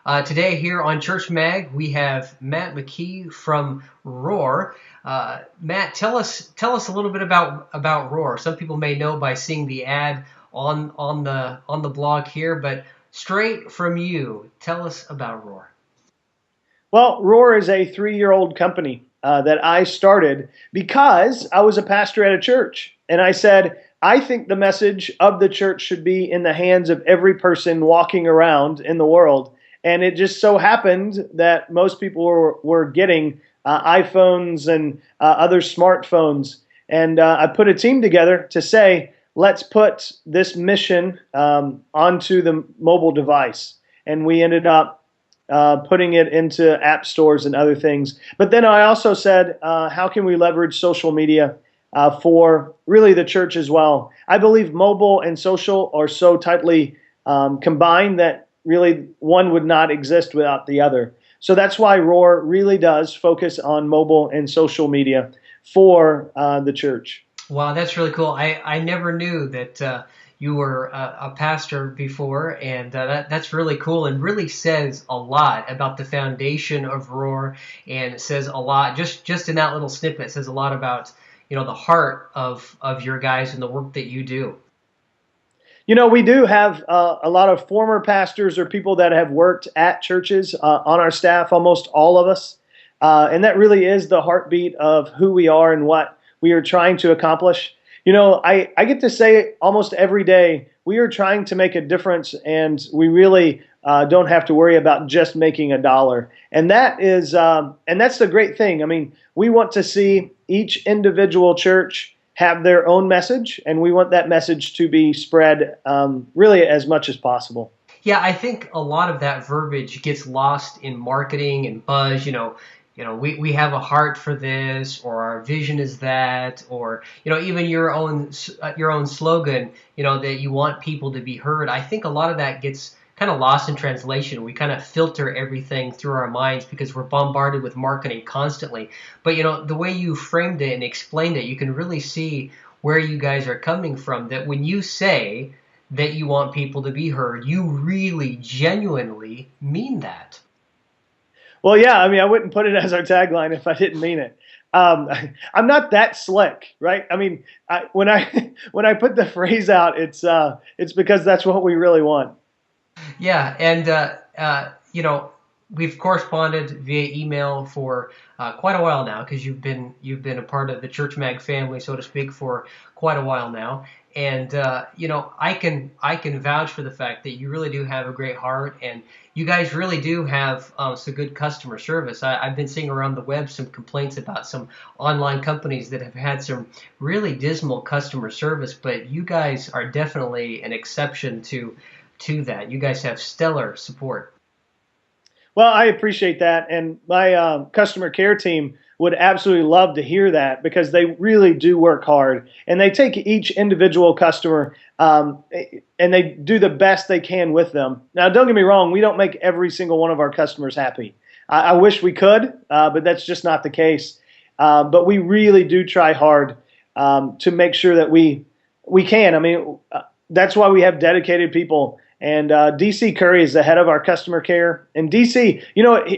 Today here on ChurchMag, we have Matt McKee from Roar. Matt, tell us a little bit about Roar. Some people may know by seeing the ad on the blog here, but straight from you, tell us about Roar. Well, Roar is a 3-year-old company that I started because I was a pastor at a church. And I said, I think the message of the church should be in the hands of every person walking around in the world. And it just so happened that most people were getting iPhones and other smartphones. And I put a team together to say, let's put this mission onto the mobile device. And we ended up putting it into app stores and other things. But then I also said, how can we leverage social media for really the church as well? I believe mobile and social are so tightly combined that really one would not exist without the other. So that's why Roar really does focus on mobile and social media for the church. Wow, that's really cool. I never knew that you were a pastor before, and that's really cool and really says a lot about the foundation of Roar, and it says a lot just in that little snippet. It says a lot about the heart of your guys and the work that you do. You know, we do have a lot of former pastors or people that have worked at churches on our staff, almost all of us. And that really is the heartbeat of who we are and what we are trying to accomplish. You know, I get to say almost every day, we are trying to make a difference, and we really don't have to worry about just making a dollar. And that's the great thing. I mean, we want to see each individual church have their own message, and we want that message to be spread really as much as possible. Yeah, I think a lot of that verbiage gets lost in marketing and buzz. We have a heart for this, or our vision is that, or even your own slogan. That you want people to be heard. I think a lot of that gets kind of lost in translation. We kind of filter everything through our minds because we're bombarded with marketing constantly. But the way you framed it and explained it, you can really see where you guys are coming from. That when you say that you want people to be heard, you really genuinely mean that. Well, yeah, I mean, I wouldn't put it as our tagline if I didn't mean it. Um, I'm not that slick, right? I mean, when I when I put the phrase out, it's because that's what we really want. Yeah, and we've corresponded via email for quite a while now because you've been a part of the Church Mag family, so to speak, for quite a while now. And I can vouch for the fact that you really do have a great heart, and you guys really do have some good customer service. I've been seeing around the web some complaints about some online companies that have had some really dismal customer service, but you guys are definitely an exception to that. You guys have stellar support. Well, I appreciate that, and my customer care team would absolutely love to hear that because they really do work hard, and they take each individual customer and they do the best they can with them. Now, don't get me wrong, we don't make every single one of our customers happy. I wish we could, but that's just not the case. But we really do try hard to make sure that we can. I mean, that's why we have dedicated people. And DC Curry is the head of our customer care. And DC,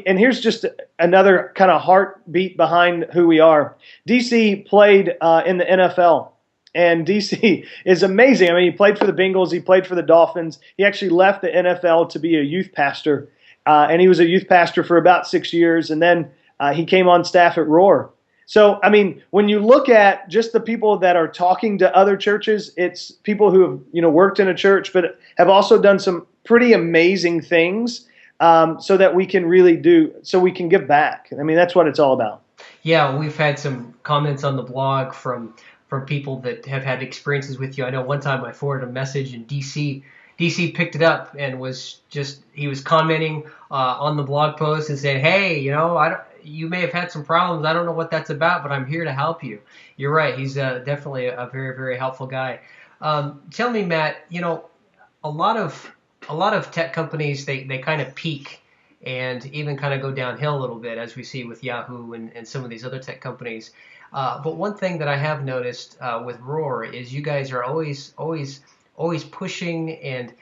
and here's just another kind of heartbeat behind who we are. DC played in the NFL. And DC is amazing. I mean, he played for the Bengals. He played for the Dolphins. He actually left the NFL to be a youth pastor. And he was a youth pastor for about 6 years. And then he came on staff at Roar. So, I mean, when you look at just the people that are talking to other churches, it's people who have, worked in a church, but have also done some pretty amazing things so that so we can give back. I mean, that's what it's all about. Yeah, we've had some comments on the blog from people that have had experiences with you. I know one time I forwarded a message and DC picked it up and he was commenting on the blog post and saying, "Hey, you may have had some problems. I don't know what that's about, but I'm here to help you." You're right. He's definitely a very, very helpful guy. Tell me, Matt, a lot of tech companies, they kind of peak and even kind of go downhill a little bit, as we see with Yahoo and some of these other tech companies. But one thing that I have noticed with Roar is you guys are always pushing and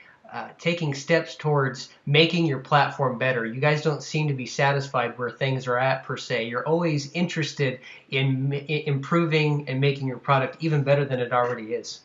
taking steps towards making your platform better. You guys don't seem to be satisfied where things are at per se. You're always interested in improving and making your product even better than it already is.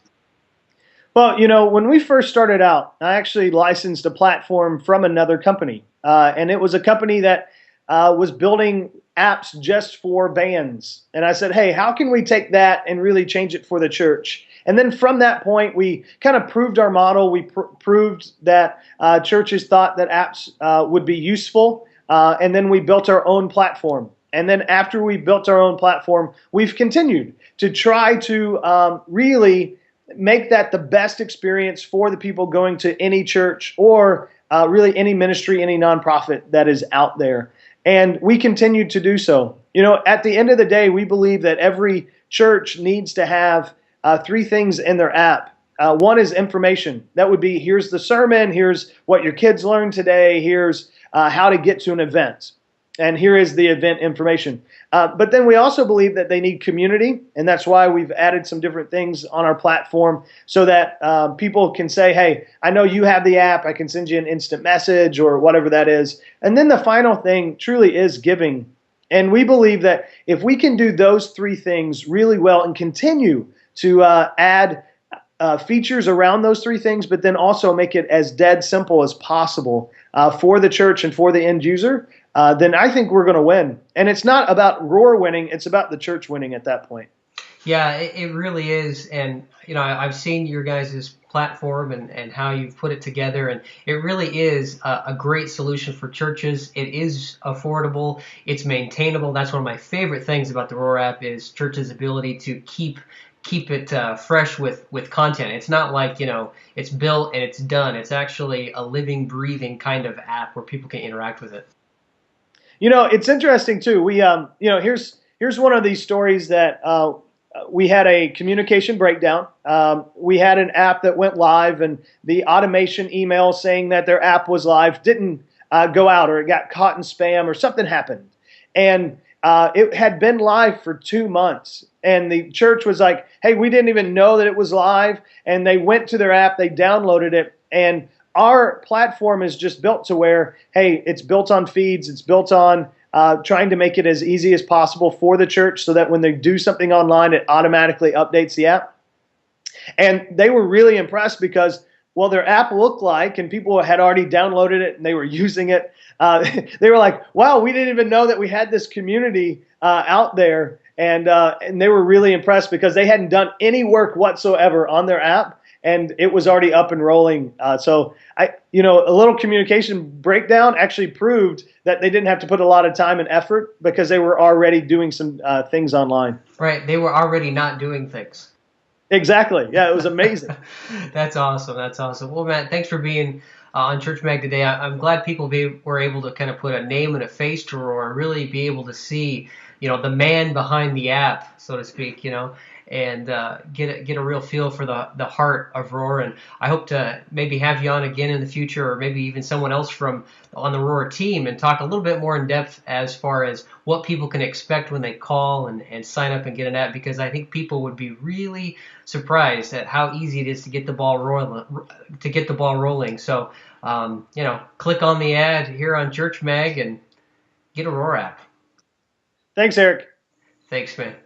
Well, when we first started out, I actually licensed a platform from another company, and it was a company that was building apps just for bands. And I said, hey, how can we take that and really change it for the church? And then from that point, we kind of proved our model. We proved that churches thought that apps would be useful, and then we built our own platform. And then after we built our own platform, we've continued to try to really make that the best experience for the people going to any church or really any ministry, any nonprofit that is out there. And we continue to do so. At the end of the day, we believe that every church needs to have three things in their app. One is information. That would be, here's the sermon, here's what your kids learned today, here's how to get to an event, and here is the event information. But then we also believe that they need community, and that's why we've added some different things on our platform so that people can say, hey, I know you have the app, I can send you an instant message or whatever that is. And then the final thing truly is giving. And we believe that if we can do those three things really well and continue to add features around those three things, but then also make it as dead simple as possible for the church and for the end user, then I think we're going to win. And it's not about Roar winning, it's about the church winning at that point. Yeah, it really is. And, I've seen your guys' platform and how you've put it together. And it really is a great solution for churches. It is affordable. It's maintainable. That's one of my favorite things about the Roar app is churches' ability to keep it fresh with content. It's not like, it's built and it's done. It's actually a living, breathing kind of app where people can interact with it. It's interesting too. We, here's one of these stories that we had a communication breakdown. We had an app that went live, and the automation email saying that their app was live didn't go out, or it got caught in spam, or something happened. And it had been live for 2 months. And the church was like, hey, we didn't even know that it was live. And they went to their app, they downloaded it, and our platform is just built to where, hey, it's built on feeds, it's built on trying to make it as easy as possible for the church so that when they do something online, it automatically updates the app. And they were really impressed because, well, their app looked like, and people had already downloaded it and they were using it. They were like, wow, we didn't even know that we had this community out there. And they were really impressed because they hadn't done any work whatsoever on their app, and it was already up and rolling. So a little communication breakdown actually proved that they didn't have to put a lot of time and effort because they were already doing some things online. Right. They were already not doing things. Exactly. Yeah, it was amazing. That's awesome. That's awesome. Well, Matt, thanks for being on ChurchMag today. I'm glad people were able to kind of put a name and a face to Roar and really be able to see, the man behind the app, so to speak, and get a real feel for the heart of Roar. And I hope to maybe have you on again in the future, or maybe even someone else on the Roar team, and talk a little bit more in depth as far as what people can expect when they call and sign up and get an app, because I think people would be really surprised at how easy it is to get the ball rolling. So, click on the ad here on ChurchMag and get a Roar app. Thanks, Eric. Thanks, man.